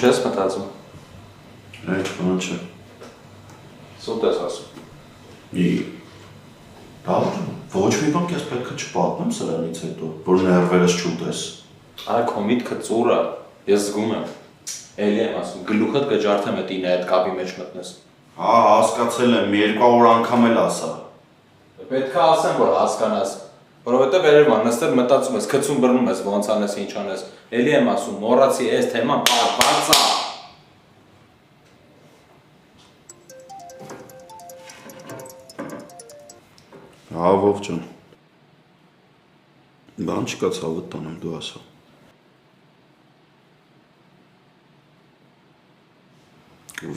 Ինչ ես մտածում։ Այդ բան չէ։ Սուտ ես ասում։ Ոչ մի բան քեզ պետք է չպատմեմ սրանից հետո, որ ներվերս չուտես։ Արա քո միտքը ծուր է, ես զգում եմ։ Էլի եմ ասում, գլուխդ կջարդեմ այդ ինը այդ կապի մեջ մտնես։ Հա, հասկացել եմ, 200 անգամ էլ ասա։ Պետք է ասեմ, որ հասկանաս, որովհետև երևան նստել մտածում ես, գցում բռնում ես, ոնց անես, ինչ անես։ Էլի եմ ասում, մոռացի այս թեման բարձա։ Հա, ով ջան։ Բան չկա ցավդ տանեմ, դու ասա։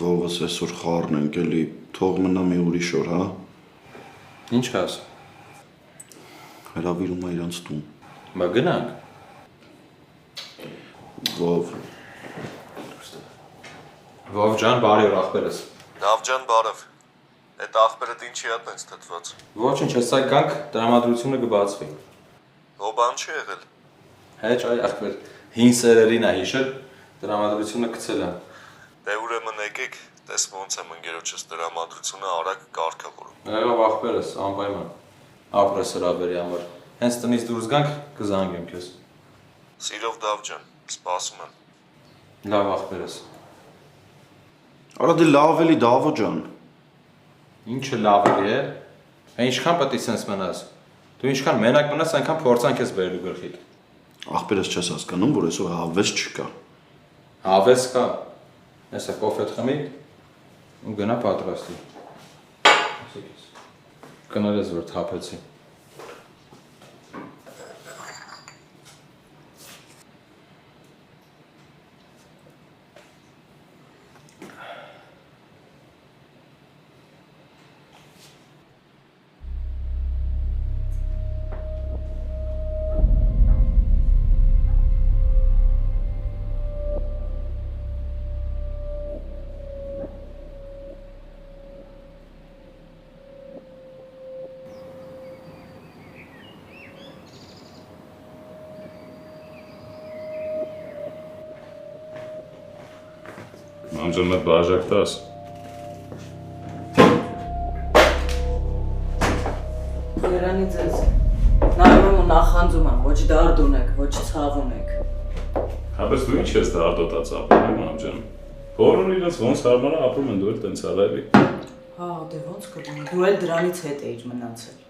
Վովս այսօր խառն ենք էլի, թող մնա մի ուրիշ օր, հա։ Ինչ է ասում։ Հրավիրում է իրանց տուն։ Բա գնանք։ Վով։ Վով ջան, բարի օր ախպերս։ Լավ ջան, բարև։ Այդ ախպերդ ինչի է տենց թթված։ Ոչինչ, հեսա գանք, տրամադրությունը կբացվի։ Ո բան չի եղել։ Հեչ այ ախպեր, հին սերերին է հիշել, տրամադրությունը գցել եմ։ Դե ուրեմն եկեք, տես ոնց եմ ընկերոջս դրամատրությունը արագ կարգավորում։ Եղավ ախպերս, անպայման։ Ապրես հրավերի համար։ Հենց տնից դուրս գանք, կզանգեմ քեզ։ Սիրով դավ ջան, սպասում եմ։ Լավ ախպերս։ Արա դե լավ էլի Դավո ջան։ Ինչը լավ է։ Հա ինչքան պետք է սենց մնաս։ Դու ինչքան մենակ մնաս, այնքան փորձանք ես բերելու գլխիդ։ Ախպերս չես հասկանում, որ այսօր հավես չկա։ Հավես կա։ Հեսա կոֆետ խմի ու գնա պատրաստի։ Կներես, որ թափեցի։ Անջան մտ բաժակ տաս։ Երանի ձեզ, նայում եմ ու նախանձում եմ, ոչ դարդ ունեք, ոչ ցավ ունեք։ Հապես դու ինչ ես դարդոտած ապրում եմ անջան։ Բոլորն իրենց ոնց հարմար ապրում են, դու էլ տենց արայվի։ Հա, դե ոնց կլինի, դու էլ դրանից հետ էիր մնացել։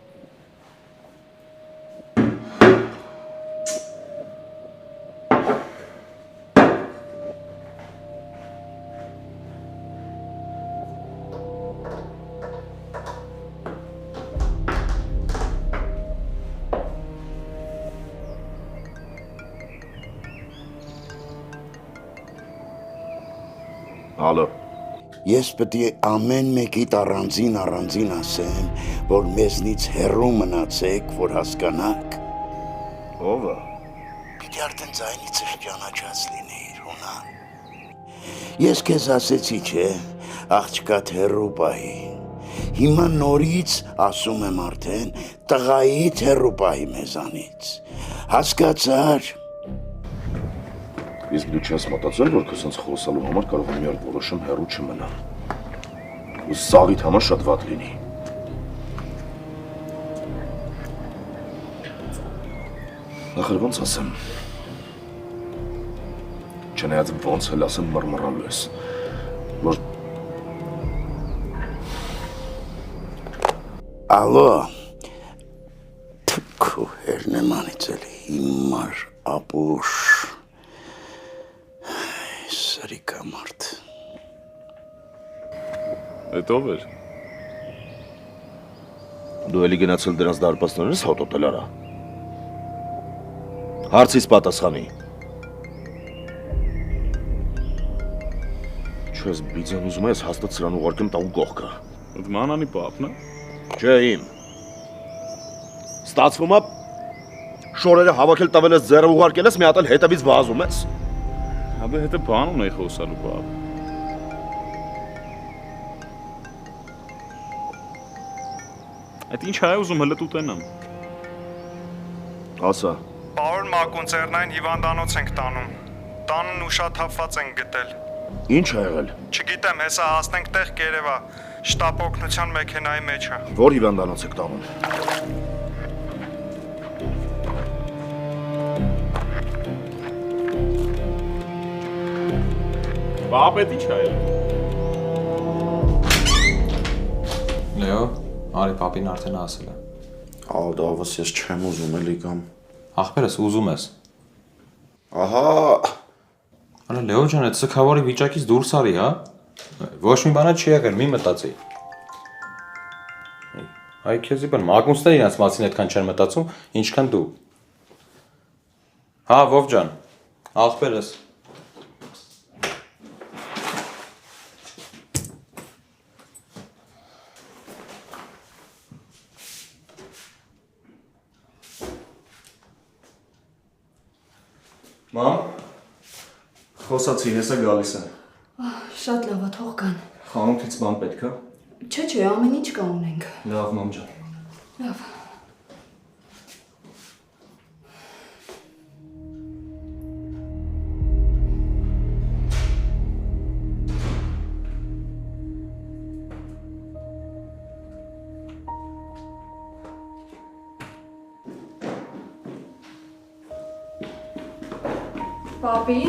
Ալո։ Ես պետք է ամեն մեկիդ առանձին ասեմ, որ մեզնից հեռու մնացեք, որ հասկանաք։ Ով է։ Պիտի արդեն ձայնիցս ճանաչած լինեիր, հունան։ Ես քեզ ասեցի, չէ, աղջկադ հեռու պահի։ Հիմա նորից ասում եմ արդեն, տղայիդ հեռու պահի մեզանից։ Հասկացար։ Իսկ դու չես մտածել, որ քո սենց խոսալու համար կարող է մի օր որոշում հեռու չմնալ։ Ու սաղիդ համար շատ վատ լինի։ Նախր ոնց ասեմ։ Չնայած ոնց էլ ասեմ մռմռալու ես, որ Ալո, քո հերնեմանից էլ հիմար ապուշ։ Սրիկա մարդ։ Այդ ով էր։ դու էլի գնացել դրանց դարպասներս հոտոտել արա։ Հարցիս պատասխանի։ Չես բիձան ուզում ես հաստատ սրան ուղարկեմ տավու կողքը։ Այդ մանանի պապն է։ Չէ իմ։ Ստացվում է շորերը հավաքել տվել ես ձեռը ուղարկել ես մի հատ էլ հետևից վազում ես։ Հաբե հետը բան ունեի խոսալու պապ։ Այդ ինչ հայ ուզում հլը տուտենամ։ Ասա։ Պարոն Մակունցերնային հիվանդանոց ենք տանում։ Տանն ուշաթափված ենք գտել։ Ինչ ա եղել։ Չգիտեմ, հեսա հասնենք տեղ կերևա, շտապ օգնության մեքենայի մեջը։ Որ հիվանդանոց եք տանում։ Բապետի չէ այլ։ Լեո, արի պապին արդեն ասել է։ Ալդավս ես չեմ ուզում էլի կամ։ Ախպերս ուզում ես։ Ահա, Արա Լեո ջան, այդ սքավարի վիճակից դուրս արի, հա։ Ոչ մի բան չի եղել, մի մտածի։ Այ քեզի բան, մագունստները իրաց մասին այդքան չեն մտածում, ինչքան դու։ Հա, Վով ջան, ախպերս։ Մամ, խոսացի, հեսա գալիս եմ։ Շատ լավ է, թող կան։ Խանութից բան պետք է։ Չէ, ամեն ինչ կա ունենք։ Լավ, մամ ջան։ Լավ։ Պապի։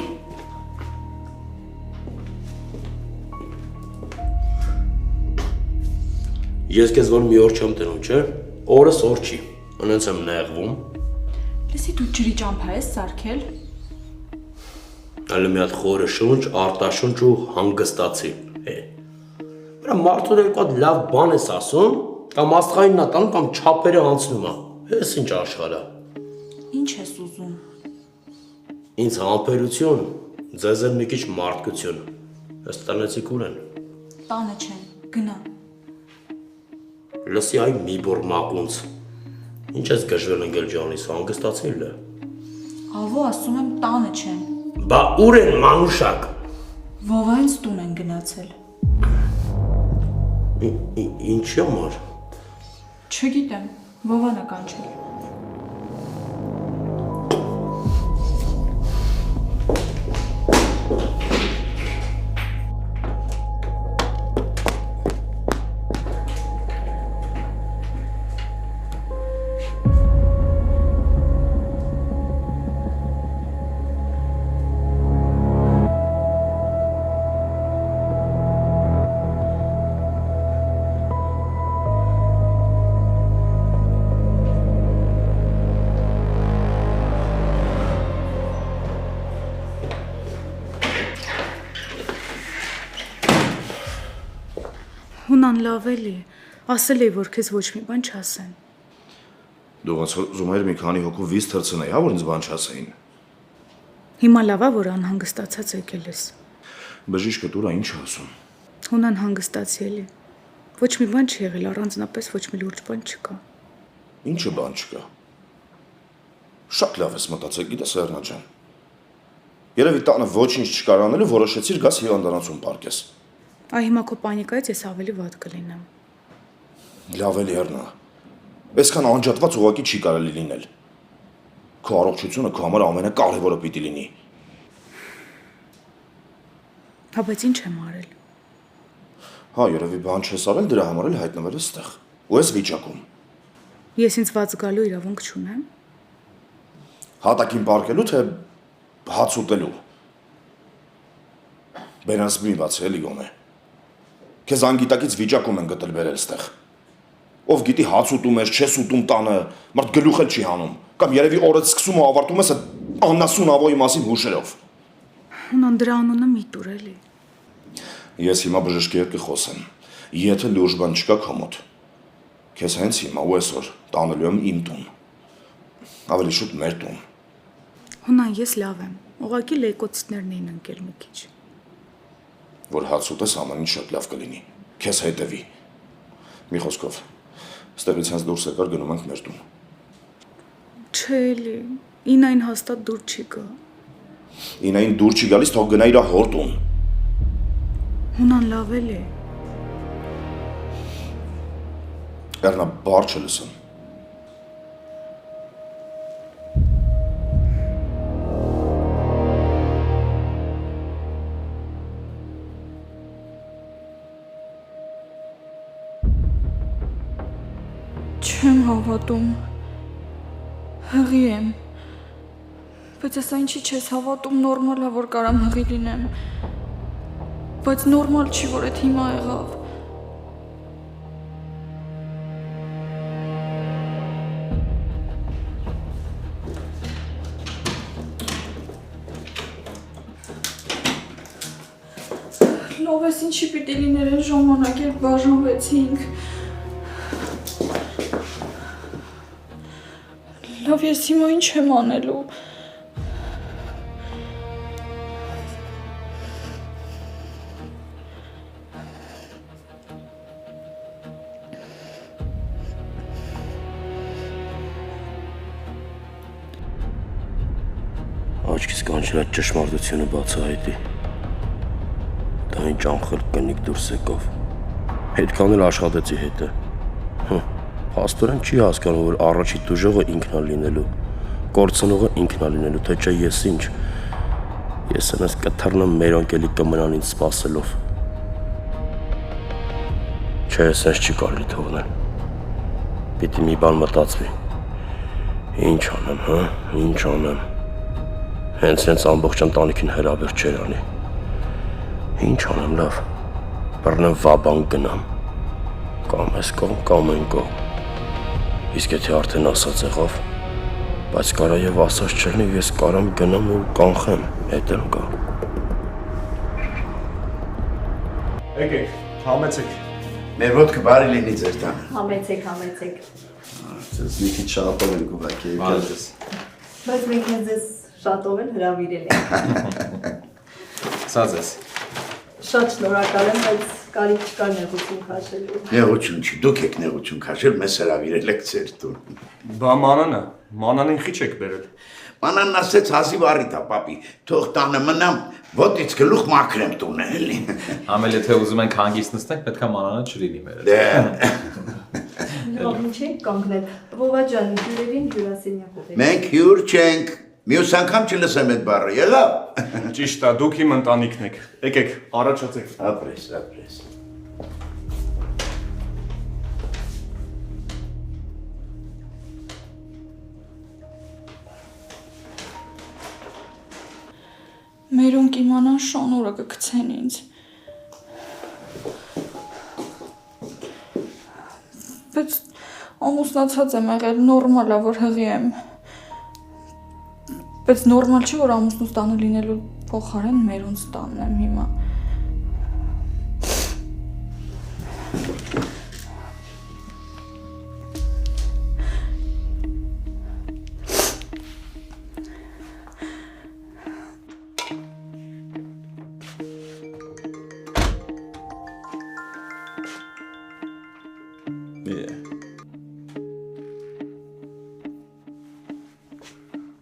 Ես քեզ որ մի օր չեմ տնում, չէ՞։ Օրս օր չի։ Անենց եմ նեղվում։ Լսի դու ջրի ճամփա ես սարքել։ Այլ մի հատ խորը շունչ, արտաշունչ ու հանգստացի։ Վրա մարդու երկու հատ լավ բան ես ասում, կամ աստղայինն ա տանում, կամ չափերը անցնում ա։ Էս ինչ աշխարհ ա։ Ինչ ես ուզում։ Ինձ համբերություն, ձեզ էլ մի քիչ մարդկություն։ Ըստ տնեցիք ուր են։ Տանը չեն, գնա։ Լսի այ մի բոր մակունց։ Ինչ ես գժվել ընկել ջանիս, հանգստացել է։ Ավո ասում եմ տանը չեն։ Բա ուր են մանուշակ։ Վովայից տուն են գնացել։ Ինչի համար։ Չգիտեմ, Վովան ա կանչել։ Հունան լավ էլի, ասել էի, որ քեզ ոչ մի բան չասեն։ Դու ոնց ուզում ես մի քանի հոգու վիզ թրցնեի, հա, որ ինձ բան չասեին։ Հիմա լավ է, որ անհանգստացած եկել ես։ Բժիշկը դուրա ինչ ասում։ Հունան հանգստացի էլի։ Ոչ մի բան չի եղել, առանձնապես ոչ մի լուրջ բան չկա։ Ինչը բան չկա։ Շատ լավ ես մտածել, գիտես Էռնա ջան։ Երևի տանը ոչինչ չկար անելու, որոշեցիր գաս հիվանդանոցում պարկես։ Այ հիմա քո պանիկայից ես ավելի վատ կլինեմ։ Լավ էլի Էռնա։ Այսքան անջատված ուղակի չի կարելի լինել։ Քո առողջությունը քո համար ամենակարևորը պիտի լինի։ Հա, բայց ինչ եմ արել։ Հա, երևի բան չես արել, դրա համար էլ հայտնվել ես ստեղ։ Ու ես վիճակում։ Ես ինձ ված գալու իրավունք չունեմ։ Հատակին պարկելու թե հաց ուտելու։ Բերած մի բաց էլի գոնե։ Քեզ անգիտակից վիճակում են գտել բերել ստեղ։ Ով գիտի հաց ուտում ես, չես ուտում տանը, մարդ գլուխ էլ չի հանում, կամ երևի օրը սկսում ու ավարտում ես աննասուն ավոյի մասին հուշերով։ Հունան դրա անունը մի տուր էլի։ Ես հիմա բժշկի հետ կխոսեմ։ Եթե լուրջ բան չկա քո մոտ, քեզ հենց հիմա ու այսօր տանելու եմ իմ տուն։ Ավելի շուտ մեր տուն։ Հունան ես լավ եմ, ուղղակի լեյկոցիտներն էին ընկել մի քիչ։ Որ հաց ուտես ամեն ինչ շատ լավ կլինի։ Քեզ հետևի։ Մի խոսքով, ստեղից հենց դուրս եկար գնում ենք մեր տուն։ Չէ էլի, ինային հաստատ դուր չի գա։ Ինային դուր չի գալիս, թող գնա իր հոր տուն։ Հունան լավ էլի։ Էռնա բառ չլսեմ։ Չեմ հավատում։ Հղի եմ։ Բայց ասա ինչի չես հավատում, նորմալ է, որ կարամ հղի լինեմ։ Բայց նորմալ չի, որ այդ հիմա եղավ։ Լավ ես ինչի պիտի լիներ են ժամանակ երբ բաժանվեցինք։ Լավ ես հիմա ինչ եմ անելու։ Աչքիս կանչել այդ ճշմարտությունը բացահայտի։ Դա ինչ անխելք կնիկ դուրս եկավ։ Հետքան էլ աշխատեցի հետը։ Փաստորեն չի հասկանում, որ առաջի դուժողը ինքն է լինելու, կորցնողը ինքն է լինելու, թե չէ ես ինչ։ Ես այնպես կթռնեմ մեր անկելի կմնան ինձ սպասելով։ Չէ, sense չի կարելի թողնել։ Պիտի մի բան մտածվի։ Ինչ անեմ, հա, ինչ անեմ։ Հենց ամբողջ ընտանիքին հրավեր չեր անի։ Ինչ անեմ, լավ, բռնեմ վաբան գնամ, կամ ես կողմ, կամ են կողմ, իսկ եթե արդեն ասած եղավ, բայց կարա և ասած չլինի, ես կարամ գնամ ու կանխեմ, հետ եմ գա։ Եկեք, համեցեք։ Մեր ոտքը բարի լինի ձեր տանը։ Համեցեք։ Ձեզ մի քիչ շատով ենք ուղղակի եկել ձեզ։ Բայց մենք ձեզ շատով են հրավիրել ենք։ Սա ձեզ։ Շատ շնորհակալ եմ, բայց կարիք չկար նեղություն քաշելու։ Նեղություն չի, դուք եք նեղություն քաշել, մեզ հրավիրել եք ձեր տուն։ Բա մանանին խիչ եք բերել։ Մանանն ասեց հազիվ առիթ է, պապի, թող տանը մնամ, ոտից գլուխ մաքրեմ տունը, էլի։ Ամել եթե ուզում ենք հանգիստ նստենք, պետք է մանանը չլինի մեր։ Լավ, ինչ ենք կանգնել։ Վովա ջան, հյուրերին հյուրասենյակով եք։ Մենք հյուր չենք, մյուս անգամ չլսեմ այդ բառը, եղավ։ Ճիշտ է, դուք իմ ընտանիքն եք։ Եկեք, առաջացեք։ Ապրես։ Մերոնք իմանան շանուրը կգցեն ինձ։ Բայց ամուսնացած եմ եղել, նորմալ է, որ հղի եմ։ Բայց նորմալ չի, որ ամուսնուց տանը լինելու փոխարեն մերոնց տանն եմ հիմա։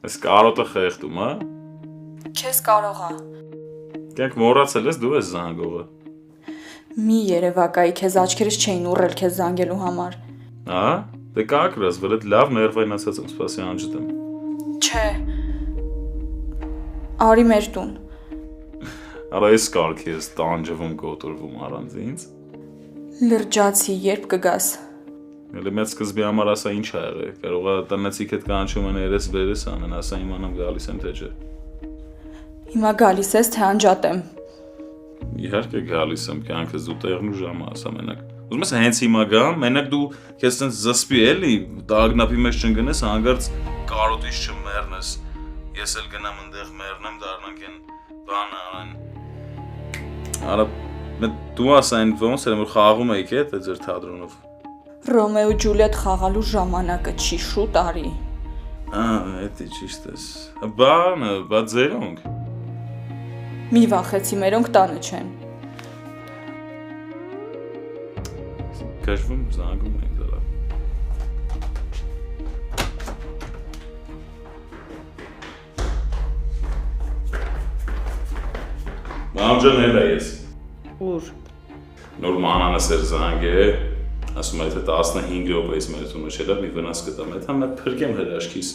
Այս կարոտը խեղդում, հա? Չես կարողա։ Կյանք մոռացել ես դու ես զանգողը։ Մի երևակայի քեզ աչքերս չէին ուռել քեզ զանգելու համար։ Հա? Դե կակրաս, վրդ լավ ներվայնացած եմ սպասի անջտեմ։ Չէ։ Արի մեր տուն։ Արա ես կարգի ես տանջվում կոտորվում առանց ինձ։ Լրջացի, երբ կգաս։ Էլի մեծ սկզբի համար ասա ինչ ա եղել, կարող է տնեցիք հետ կանչում են երես վերես անեն, ասա իմանամ գալիս եմ թե չէ։ Հիմա գալիս ես, թե անջատեմ։ Իհարկե գալիս եմ, կյանքս դու տեղն ու ժամը ասա մենակ։ Ուզում ես հենց հիմա գամ, մենակ դու քեզ տենց զսպի էլի, դագնապի մեջ չընկնես, հանգարց կարոտից չմեռնես։ Ես էլ գնամ այնտեղ մեռնեմ, դառնանք այն բանը անեն։ Արա դու ասա այն ոնց էր, որ խաղում էիք է ձեր թատրոնով։ Ռոմեո ու Ջուլիետ խաղալու ժամանակը չի, շուտ արի։ Էդի ճիշտ ես։ Բա ձերոնք։ Մի վախեցի, մերոնք տանը չեն։ Քաշվում զանգում ենք դրա։ Մամջան էլ ես։ Ուր։ Նոր մանանս էր զանգե, ասում է թե 15 րոպեից մեզ ունը չէ, մի վնաս կտամ, այդ համ փրկեմ հրաշքիս։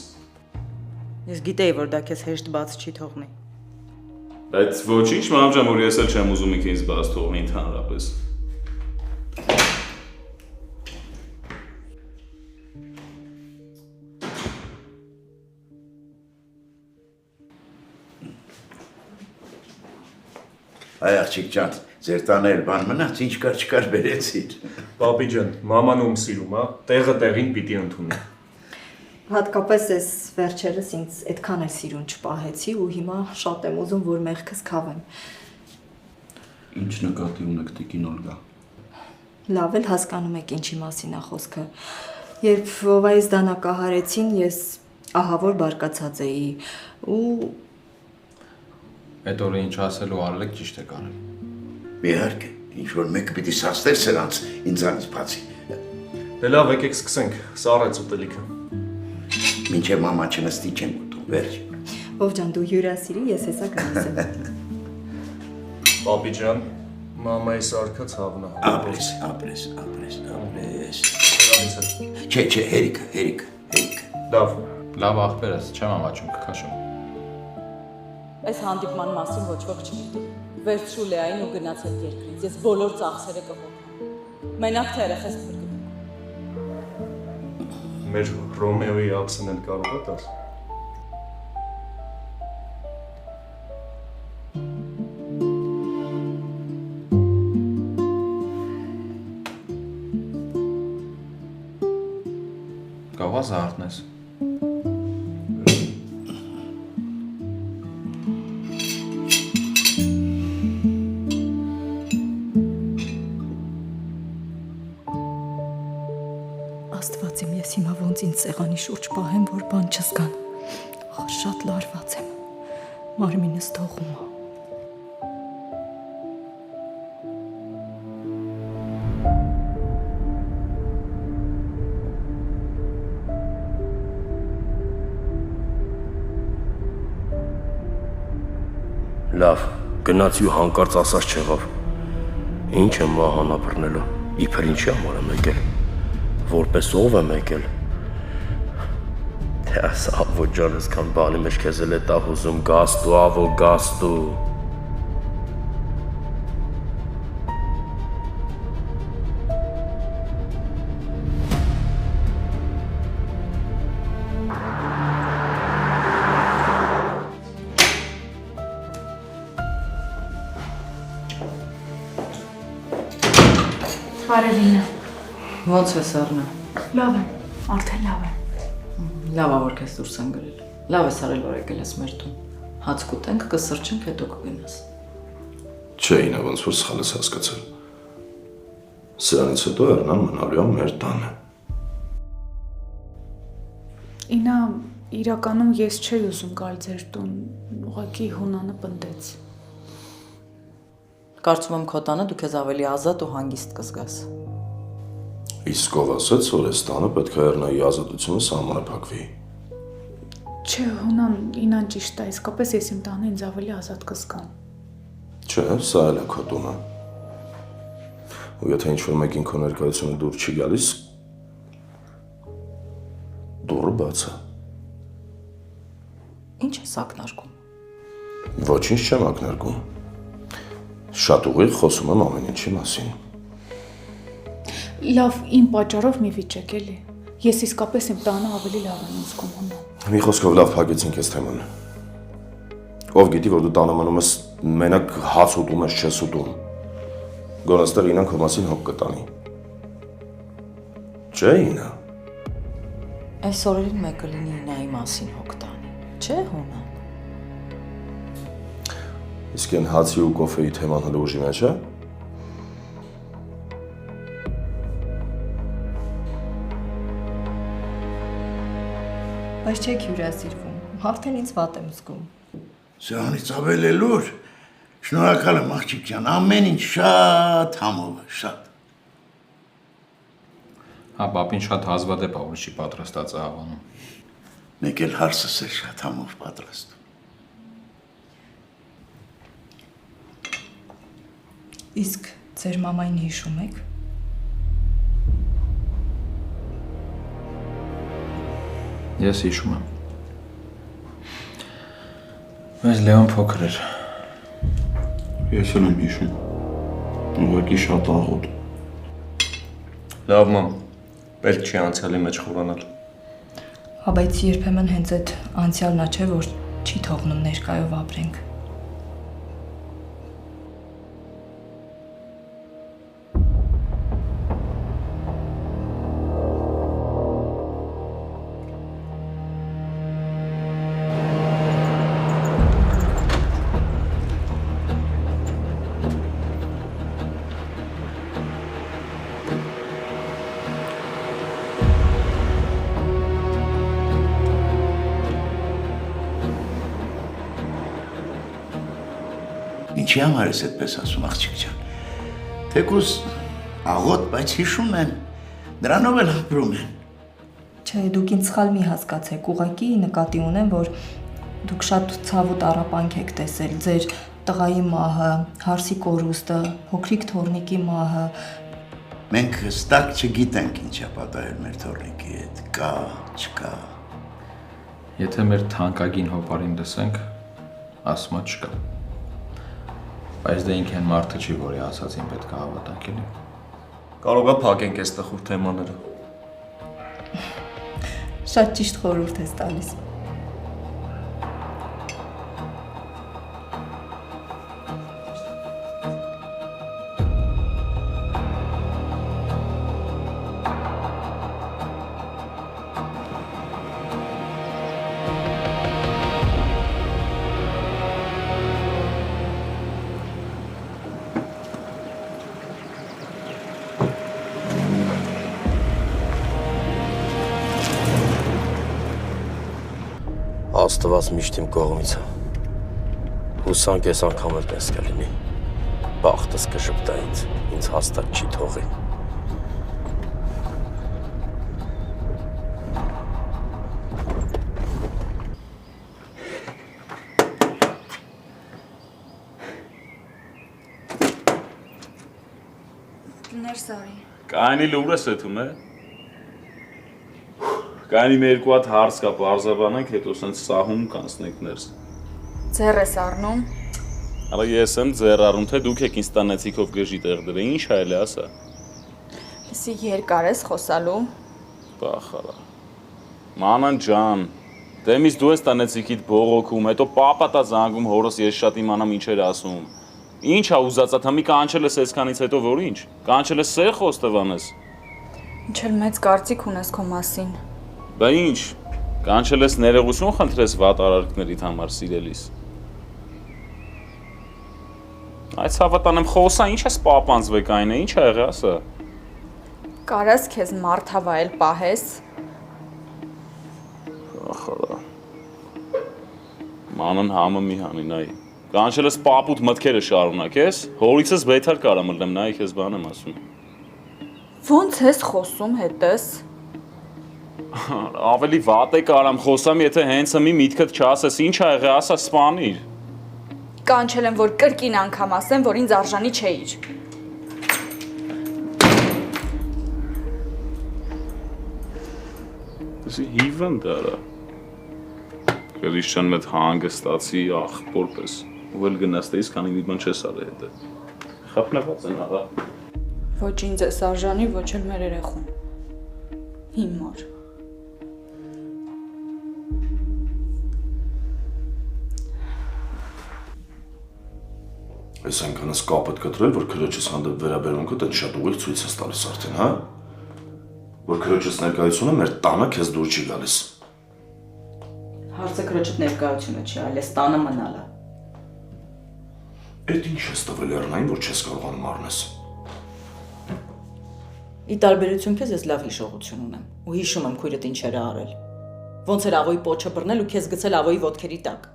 Ես գիտեի, որ դա քեզ հեշտ բաց չի թողնի։ Բայց ոչինչ, մամջան, որ ես էլ չեմ ուզում ինքը ինձ բաց թողնի ընդհանրապես։ Այ աղջիկ ջան, ձեր տանը էլ բան մնաց, ինչ կար չկար բերեցիր։ Պապի ջան, մաման ում սիրում, հա, տեղը տեղին պիտի ընդունի։ Հատկապես ես վերջերս ինձ այդքան էլ սիրուն չպահեցի ու հիմա շատ եմ ուզում, որ մեղքս քավեմ։ Ինչ նկատի ունեք տիկին Օլգա։ Լավ էլ հասկանում եք ինչի մասին է խոսքը։ Երբ Վովայից դանակահարեցին, ես ահավոր բարկացած էի ու Այդ օրը ինչ ասելու Արլեք ճիշտ է կարել։ Իհարկե, ինչ որ մեկը պիտի սաստեր սրանց ինձանից բացի։ Դե լավ, եկեք սկսենք, սառեց ուտելիքը։ Մինչև մամա չնստի չեմ ուտում, վերջ։ ով ջան դու հյուրասիրի, ես հեսա գալիս եմ։ Պապի ջան, մամայի սարքած հավնա։ Ապրես։ Չէ, հերիքը։ Լավ աղբերս, չեմ ամաչում, կքաշում։ Այս հանդիպման մասին ոչ ոք չգիտի։ Վերցրու Լեային ու գնաց այդ երկրից։ Ես բոլոր ծախսերը կհոգամ։ Մենակ թե երեխես փրկեմ։ Մեր Ռոմեոյի ափսն էլ կարող է տաս։ Գավազը արտնես։ Աստված իմ, ես հիմա ոնց ինձ սեղանի շուրջ պահեմ, որ բան չզգան։ Շատ լարված եմ։ Մարմինս դողում է։ Լավ, գնացի ու հանկարծ ասած չեղավ։ Ինչ եմ մահանա բռնելու, իբր ինչի համար եմ եկել, որպես ով եմ եկել։ Թե այս ավոր ջանս կան բանի մեջ քեզ էլ է տա հուզում գաստու, ավոր գաստու։ Բարևինը։ Ոնց ես Արնա։ Լավ եմ, արդեն լավ եմ։ Լավ է որ քեզ դուրս են գրել։ Լավ ես արել որ եկել ես մեր տուն։ Հաց կուտենք, կսրճենք, հետո կգնաս։ Չէ, ինա ոնց որ սխալ ես հասկացել։ Սրանից հետո Էրնան մնալու է մեր տանը։ Ինա, իրականում ես չէի ուզում գալ ձեր տուն, ուղղակի Հունանը պնդեց։ Կարծում եմ քո տանը դու քեզ ավելի ազատ ու հանգիստ կզգաս։ Իսկ ով ասաց, որ այս տանը պետք է Էրնայի ազատությունը սահմանափակվի։ Չէ, Հունան, ինան ճիշտ է, իսկապես ես իմ տանը ինձ ավելի ազատ կզգամ։ Չէ, սա էլ է քո տունը։ Ու եթե ինչ-որ մեկին քո ներկայությունը դուր չի գալիս, դուռը բաց է։ Ինչ ես ակնարկում։ Ոչինչ չեմ ակնարկում։ Շատ ուղիղ խոսում եմ ամեն ինչի մասին։ Լավ, իմ պատճառով մի վիճեք էլի։ Ես իսկապես իմ տանը ավելի լավ եմ զգում Հունան։ Մի խոսքով լավ փակեցինք այս թեման։ Ով գիտի, որ դու տանը մնում ես մենակ հաց ուտում ես, չես ուտում։ Գոնաստեղ ինան քո մասին հոգ կտանի։ Չէ, Ինա։ Այս օրերին մեկը լինի Ինայի մասին հոգ տանի, չէ Հունան։ Իսկ են հացի ու կոֆեի թեման հլը ուժի մեջ է։ Բայց չեք հյուրասիրվում, արդեն ինձ վատ եմ զգում։ Սրանից ավել է լուր, շնորհակալ եմ աղջիկ ջան, ամեն ինչ շատ համով է, շատ։ Հա, բապին շատ հազվադեպ է, որ չի պատրաստած է հավանում։ Մեկ էլ հարսս է շատ համով պատրաստում։ Իսկ ձեր մամային հիշում եք։ Ես հիշում եմ։ Բայց Լեոն փոքր էր։ Ես էլ եմ հիշում։ Ուղղակի շատ աղոտ։ Լավ մամ, պետք չի անցյալի մեջ խորանալ։ Հա, բայց երբեմն հենց այդ անցյալն է, չէ, որ չի թողնում ներկայով ապրենք։ Ինչի համար ես այդպես ասում, աղջիկ ջան։ Թեկուզ աղոտ, բայց հիշում են, նրանով էլ ապրում են։ Չէ, դուք ինձ սխալ մի հասկացեք, ուղղակի նկատի ունեմ, որ դուք շատ ցավոտ առապանք եք տեսել, ձեր տղայի մահը, հարսի կորուստը, փոքրիկ թոռնիկի մահը։ Մենք հստակ չգիտենք ինչ է պատահել մեր թոռնիկի հետ, կա, չկա։ Եթե մեր թանկագին հոպարին լսենք, ասма չկա։ Բայց դա ինքն մարդը չի, որի ասածին պետք է հավատանք էլի։ Կարող է փակենք այս տխուր թեմաները։ Շատ ճիշտ խորհուրդ ես տալիս։ Աստված միշտ իմ կողմից է։ Հուսանք ես անգամ էլ տես կլինի։ Բախտս կժպտա ինձ հաստատ չի թողի։ Ներսարի։ Կայանի լուր ես էթում է։ Կայանի մի երկու հատ հարց կա բարձաբանենք, հետո սենց սահում կանցնենք ներս։ Ձեռ ես առնում։ Արա ես եմ ձեռ առնում, թե դուք եք ինձ տանեցիք ով գժի տեղ դրե, ինչ հայել է ասա։ Լսի երկար ես խոսալու։ Բախարա։ Մանան ջան, դեմից դու ես տանեցիքիդ բողոքում, հետո պապատա զանգում հորս ես շատ իմանամ ինչ էր ասում։ Ինչ ա ուզածա, թմի կանչել ես այսքանից հետո որ ինչ։ Կանչել ես սեր խոստովանես։ Ինչ էլ մեծ կարծիք ունես քո մասին։ Բա ինչ, կանչել ես ներողություն խնդրես վատ արարքներիդ համար սիրելիս։ Այս հավատանեմ խոսա, ինչ ես պապանձվեք այն է, ինչ ա եղե ասա։ Կարաս քեզ մարդ հավայել պահես։ Ախարա։ Մանն համը մի հանին այ։ Կանչել ես պապուտ մտքերը շարունակես, հորիցս բեթար կարամ ըլնեմ, նայ քեզ բան եմ ասում։ Ոնց ես խոսում հետս։ Ավելի վատ է կարամ խոսամ, եթե հենց մի միտքդ չասես, ինչ ա եղե, ասա սպանիր։ Կանչել եմ, որ կրկին անգամ ասեմ, որ ինձ արժանի չէիր։ Դեսի հիվանդ արա։ Գրիշչան մետ հանգստացի աղբոր պես, ու էլ գնաստեիս, քանի մի բան չես արի հետը։ Խապնված են արա։ Ոչ ինձ ես արժանի, ոչ էլ մեր երեխուն։ Հիմար։ Այս այնքանս կապդ կտրել, որ քրոջս հանդեպ վերաբերմունքդ այդ շատ ուղիղ ցույց ես տալիս արդեն, հա? Որ քրոջս ներկայությունը մեր տանը քեզ դուր չի գալիս։ Հարցը քրոջդ ներկայությունը չի, այլ էս տանը մնալը։ Այդ ինչ ես տվել Էռնային, որ չես կարողանում առնես։ Ի տարբերություն քեզ ես լավ հիշողություն ունեմ ու հիշում եմ քույրդ ինչեր ա արել։ Ոնց էր աղոյի պոչը բռնել ու քեզ գցել աղոյի ոտքերի տակ։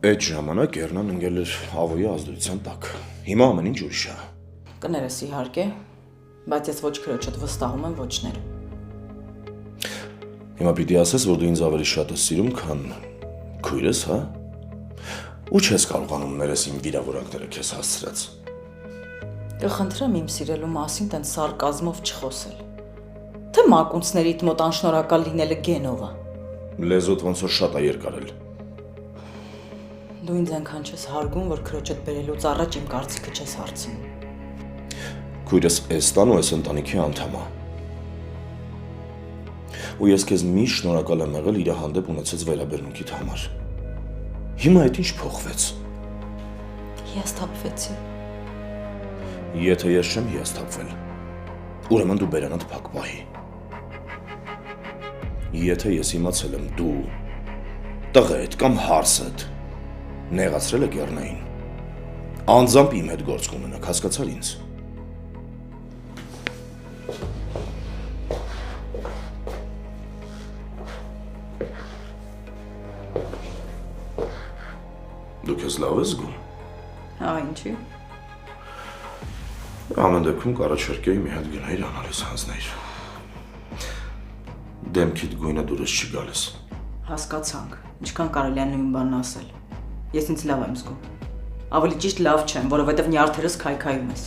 Այդ ժամանակ Էռնան ընկել էր աղոյի ազդեցության տակ։ Հիմա ամեն ինչ ուրիշ է։ Կներես իհարկե, բայց ես ոչ քրոջդ վստահում եմ, ոչ ներ։ Հիմա պիտի ասես, որ դու ինձ ավելի շատ ես սիրում, քան քույրս, հա? Ու չես կարողանում ներես իմ վիրավորանքները քեզ հասցրած։ Կխնդրեմ իմ սիրելու մասին տեն սարկազմով չխոսել։ Թե մակունցներիդ մոտ անշնորհակալ լինելը գենով է։ Լեզոտ ոնց որ շատ է երկարել։ Դու ինձ այնքան չես հարգում, որ քրոջդ բերելուց առաջ իմ կարծիքը չես հարցնում։ Քույրս էս տան ու էս ընտանիքի անդամ է։ Ու ես քեզ միշտ շնորհակալ եմ եղել իր հանդեպ ունեցած վերաբերմունքիդ համար։ Հիմա այդ ինչ փոխվեց։ Հիասթափվեցի։ Եթե ես չեմ հիասթափվել, ուրեմն դու բերանդ փակ պահի։ Եթե ես իմացել եմ դու տղեդ կամ հարսդ նեղացրել եք Էռնային, անձամբ իմ հետ գործ կունենաք, հասկացար ինձ։ Դու քեզ լավ ես զգում։ Հա, ինչի։ Ամեն դեպքում կառաջարկեի մի հատ գնայր անալիզ հանձնեիր։ Դեմքիդ գույնը դուրս չի գալիս։ Հասկացանք, ինչքան կարելի է նույն բանն ասել։ Ես ինձ լավ եմ զգում։ Ավելի ճիշտ լավ չեմ, որովհետև նյարդերս քայքայում ես։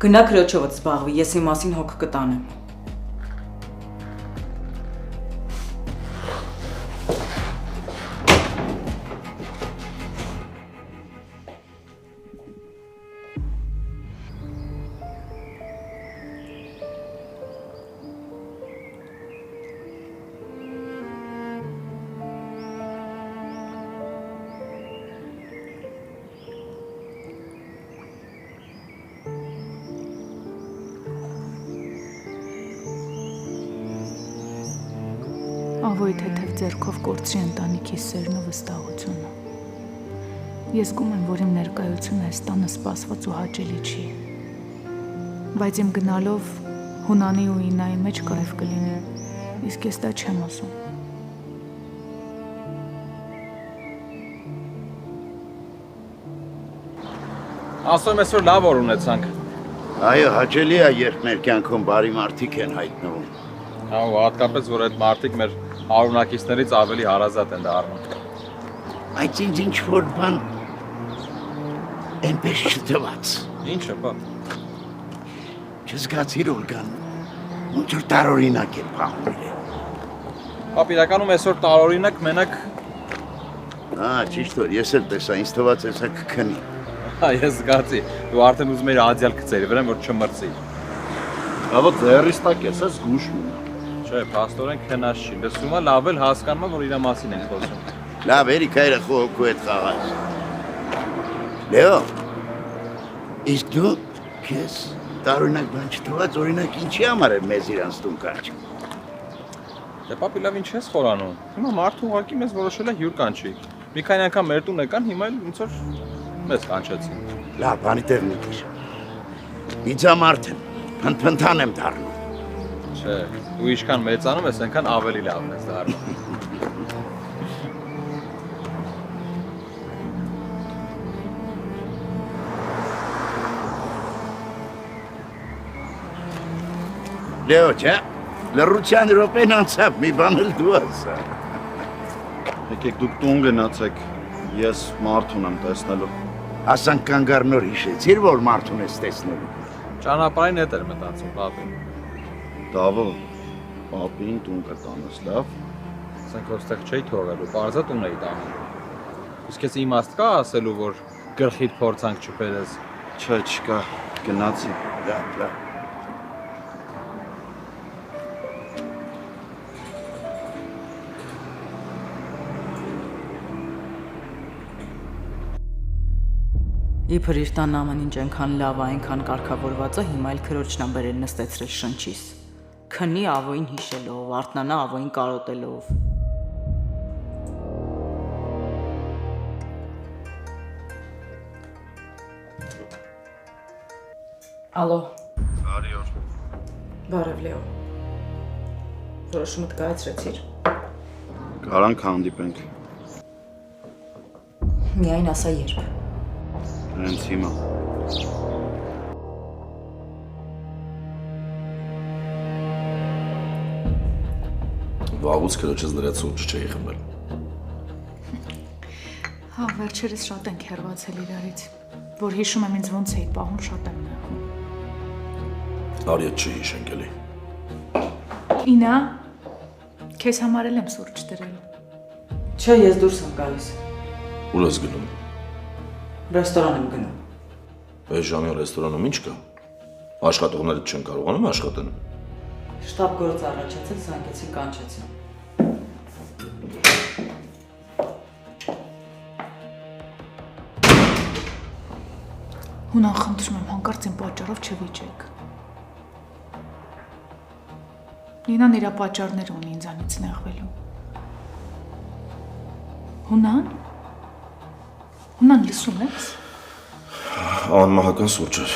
Գնա քրոջովդ զբաղվի, ես իմ մասին հոգ կտանեմ։ Ավոյ թեթև ձեռքով կորցրի ընտանիքի սերն ու վստահությունը։ Ես զգում եմ, որ իմ ներկայությունը այս տանը սպասված ու հաճելի չի։ Բայց իմ գնալով Հունանի ու Ինայի մեջ կռիվ կլինի, իսկ ես դա չեմ ասում։ Ասում ես, որ լավ օր ունեցանք։ Այո, հաճելի է, երբ մեր կյանքում բարի մարդիկ են հայտնվում։ Հա, ու հատկապես, որ այդ մարդիկ մեր արունակիցներից ավելի հարազատ են դառնում։ Բայց ինձ ինչ-որ բան այնպես չթվաց։ Ինչը, բա։ Չզգացիր, Օլգան, ոնց որ տարօրինակ է պահում իրեն։ Պապ, իրականում այսօր տարօրինակ մենակ… Հա, ճիշտ որ, ես էլ տեսա, ինձ թվաց հեսա կքնի։ Հա, ես զգացի, դու արդեն ուզում էիր ադյալ գցերի վրա, որ չմրցի։ Ալո ձեռիս տակ ես, զգուշ մնա։ Չէ, փաստորեն քնած չի։ Լսում եմ, լավ էլ հասկանում եմ, որ իր մասին ենք խոսում։ Լավ, Էրիկայրը խոհոքու հետ խաղաց։ Լեո, իսկ դու քեզ տարօրինակ բան չթվաց, օրինակ ինչի համար է մեզ իրանց տուն կանչ։ Դե պապի լավ ինչ ես խորանում։ Հիմա մարդը ուղղակի մեզ որոշել է հյուր կանչի։ Մի քանի անգամ մեր տուն եկան, հիմա էլ ոնց որ մեզ կանչեցին։ Լավ, բանի տեղ մի քիչ։ Իձամարդ եմ, փնփնթան եմ դառնում։ Չէ, դու ինչքան մեծանում ես, այնքան ավելի լավն ես դառնում։ Լեո, չէ, լռության րոպեն անցավ, մի բան էլ դու ասա։ Եկեք դուք տուն գնացեք, ես մարդ ունեմ տեսնելու։ Ասանք կանգառնոր հիշեցիր, որ մարդ ունես տեսնելու։ Ճանապարհին հետ էր մտածում, պապին։ Դավո, պապին տուն կտանես, լավ։ Ասենք որ ստեղ չէի թողելու, պարզա տուն էի տանում։ Իսկ ես իմաստ կա ասելու, որ գլխիդ փորձանք չբերես։ Չէ, չկա, գնացի։ Լավ, լավ։ Իբր իր տան ամեն ինչ այնքան լավ է, այնքան կարգավորված է, հիմա էլ քրոջն ա բերել նստեցրել շնչիս։ Քնի ավոյին հիշելով, արթնանա ավոյին կարոտելով։ Ալո։ Բարի օր։ Բարև Լեո։ Որոշումդ կայացրեցիր։ Կարանք հանդիպենք։ Միայն ասա երբ։ Հենց հիմա։ Վաղուց քրոջս դրա սուրճ չէի խմել։ Հա, վերջերս շատ ենք հեռացել իրարից, որ հիշում եմ ինձ ոնց էի պահում, շատ եմ նեղում։ Արի չի հիշենք էլի։ Ինա, քեզ համար էլ եմ սուրճ դրել։ Չէ, ես դուրս եմ գալիս։ Ուր ես գնում։ Ռեստորան եմ գնում։ Այս ժամի ռեստորանում ինչ կա։ Աշխատողները չեն կարողանում աշխատեն։ Շտաբ գործ առաջացել, զանգեցին, կանչեցին։ Հունան խնդրում եմ հանկարծ իմ պատճառով չվիճեք։ Նինան իր պատճառներ ունի ինձանից նեղվելու։ Հունան։ Հունան լսում ես։ Անմահական սուրճ էր։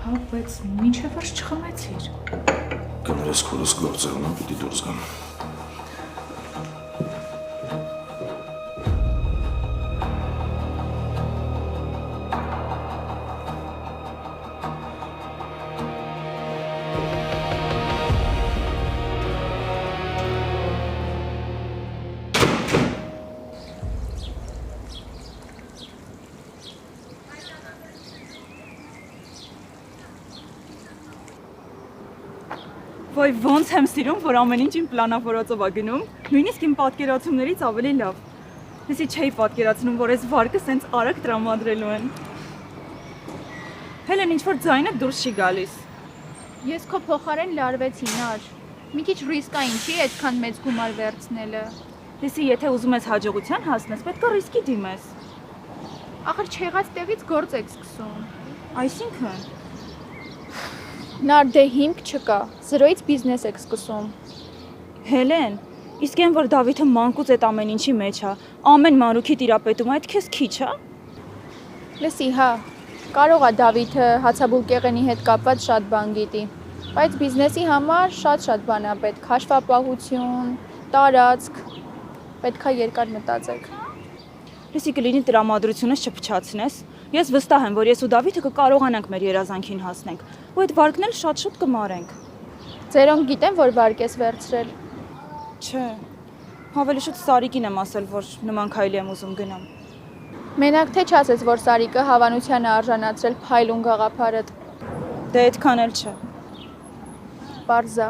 Հա, բայց մինչև վերջ չխմեցիր։ Կներես քորս գործեր ունեմ, պիտի դուրս գամ։ Ոայ ոնց եմ սիրում, որ ամեն ինչ իմ պլանավորածով է գնում, նույնիսկ իմ պատկերացումներից ավելի լավ։ Լսի չէի պատկերացնում, որ այս վարկը սենց արագ տրամադրելու են։ Հելեն, ինչ-որ ձայնը դուրս չի գալիս։ Ես քո փոխարեն լարվեցի, Նար։ Մի քիչ ռիսկային չի այդքան մեծ գումար վերցնելը։ Լսի, եթե ուզում ես հաջողության հասնես, պետք է ռիսկի դիմես։ Ախր չեղած տեղից գործ եք սկսում։ Այսինքն Նար, դե հիմք չկա, զրոյից բիզնես եք սկսում։ Հելեն, իսկ այն որ Դավիթը մանկուց այդ ամեն ինչի մեջ է, ամեն մանրուքի տիրապետում այդ քեզ քիչ է։ Լսի, հա, կարող է Դավիթը հացաբուլկեղենի հետ կապված շատ բան գիտի, բայց բիզնեսի համար շատ բան է պետք, հաշվապահություն, տարածք, պետք է երկար մտածեք։ Լսի, կլինի տրամադրությունս չփչացնես։ Ես վստահ եմ, որ ես ու Դավիթը կկարողանանք մեր երազանքին հասնենք, ու այդ վարկն էլ շատ կմարենք։ Ձերոնք գիտեն, որ վարկ ես վերցրել։ Չէ։ Ավելի շուտ Սարիկին եմ ասել, որ նման քայլի եմ ուզում գնամ։ Մենակ թե չասես, որ Սարիկը հավանության է արժանացրել փայլուն գաղափարդ։ Դե այդքան էլ չէ։ Պարզա։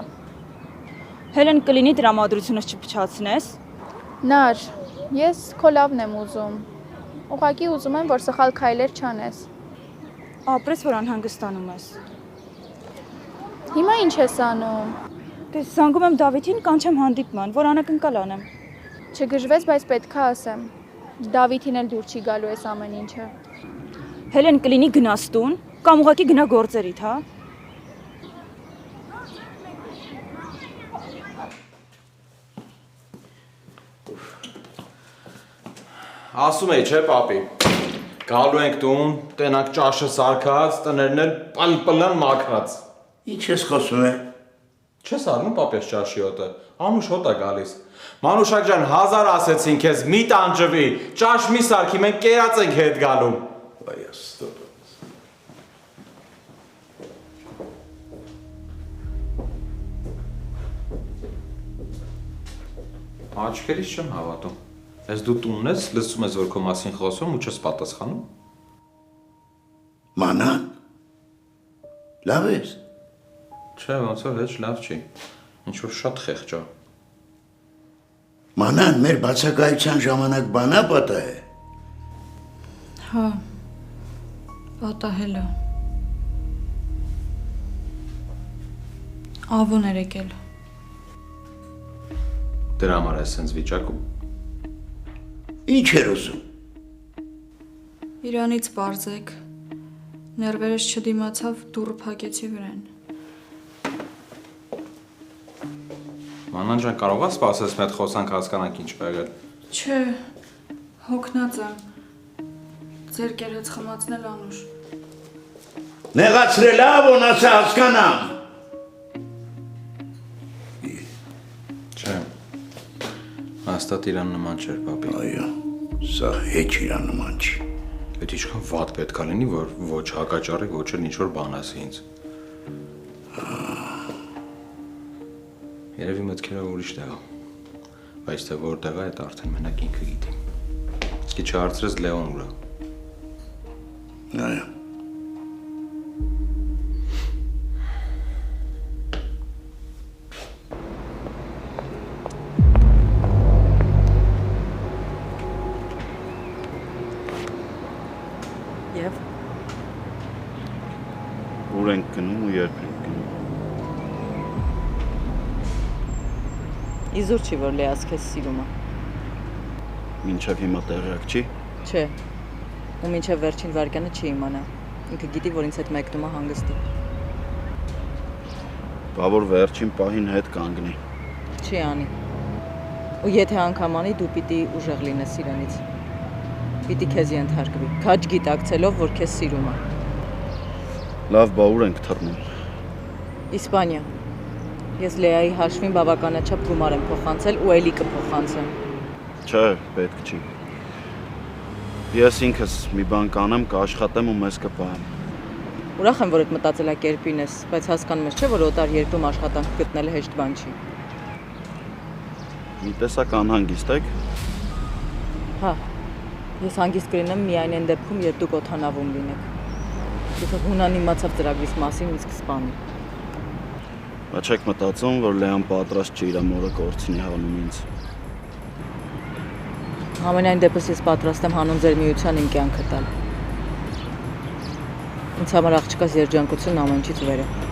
Հելեն, կլինի տրամադրությունս չփչացնես։ Նար, ես քո լավն եմ ուզում։ Ուղղակի ուզում եմ, որ սխալ քայլեր չանես։ Ապրես, որ անհանգստանում ես։ Հիմա ինչ ես անում։ Դե զանգում եմ Դավիթին, կանչեմ հանդիպման, որ անակնկալ անեմ։ Չգժվես, բայց պետք է ասեմ։ Դավիթին էլ դուր չի գալու այս ամեն ինչը։ Հելեն, կլինի գնաս տուն, կամ ուղղակի գնա գործերիդ, հա։ Ասում էի, չէ, պապի։ Գալու ենք տուն, տենակ ճաշը սարքած, տներն էլ պլն մաքրած։ Ինչ ես խոսում է։ Չես առնում պապես ճաշի հոտը, անուշ հոտ է գալիս։ Մանուշակ ջան, 1000 ասեցին քեզ, մի տանջվի, ճաշ մի սարքի, մենք կերած ենք հետ գալու։ Վայ աստծո։ Աչքերից չեմ հավատում։ Ես դու տունն ես, լսում ես, որ քո մասին խոսում ու չես պատասխանում։ Մանան։ Լավ ես։ Չէ, ոնց որ հեչ լավ չի։ Ինչ որ շատ խեղճ է։ Մանան, մեր բացակայության ժամանակ բանա պատահ է։ Հա։ Պատահել է։ Ավոն էր եկել։ Դրա համար ես սենց վիճակում։ Ինչ էր ուզում։ Իրանից պարզեք։ Ներվերս չդիմացավ, դուռը փակեցի վրան։ Մանան ջան, կարող ես սպասես մի հատ խոսանք հասկանանք ինչ եղել։ Չէ, հոգնած եմ։ Ձեր կերած խմացնել անուշ։ Նեղացրել ավոն ասա հասկանամ։ Չէ։ Հաստատ իրան նման չէր, պապի։ Այո, սա հեչ իրան նման չի։ Այդ ինչքան վատ պետք է լինի, որ ոչ հակաճառի, ոչ էլ ինչ-որ բան ասի ինձ։ Երևի մտքերը ուրիշ տեղ է, բայց թե որտեղ է, այդ արդեն մենակ ինքը գիտի։ Իսկ չհարցրես Լեոն ուր է։ Այո։ Եվ Ուր ենք գնում ու երբ ենք գնում։ Իզուր չի, որ Լեաս քեզ սիրում է։ Մինչև հիմա տեղյակ չի։ Չէ։ Ու մինչև վերջին վարկանը չի իմանա։ Ինքը գիտի, որ ինձ հետ մեկնում է հանգստի։ Բա որ վերջին պահին հետ կանգնի։ Չի անի։ Ու եթե անգամ անի, դու պիտի ուժեղ լինես իրենից։ Պիտի քեզ ենթարկվի, քաջ գիտակցելով, որ քեզ սիրում է։ Լավ, բա ուր ենք թռնում։ Իսպանիա։ Ես Լեայի հաշվին բավականաչափ գումար եմ փոխանցել ու էլի կփոխանցեմ։ Չէ, պետք չի։ Ես ինքս մի բան կանեմ, կաշխատեմ ու մեզ կպահեմ։ Ուրախ եմ, որ այդ մտածելակերպին ես, բայց հասկանում ես, չէ, որ օտար երկրում աշխատանք գտնելը հեշտ բան չի։ Մի տեսակ անհանգիստ եք։ Հա։ Ես հանգիստ կլինեմ միայն այն դեպքում, երբ դուք օդանավում լինեք։ Եթե Հունան իմացավ ծրագրիս մասին, ինձ կսպանի։ Բայց չեք մտածում, որ Լեան պատրաստ չի իր մորը կորցնի հանում ինձ։ Ամենայն դեպս ես պատրաստ եմ հանուն ձեր միության իմ կյանքը տալ։ Ինձ համար աղջկաս երջանկությունն ամեն ինչից վեր է։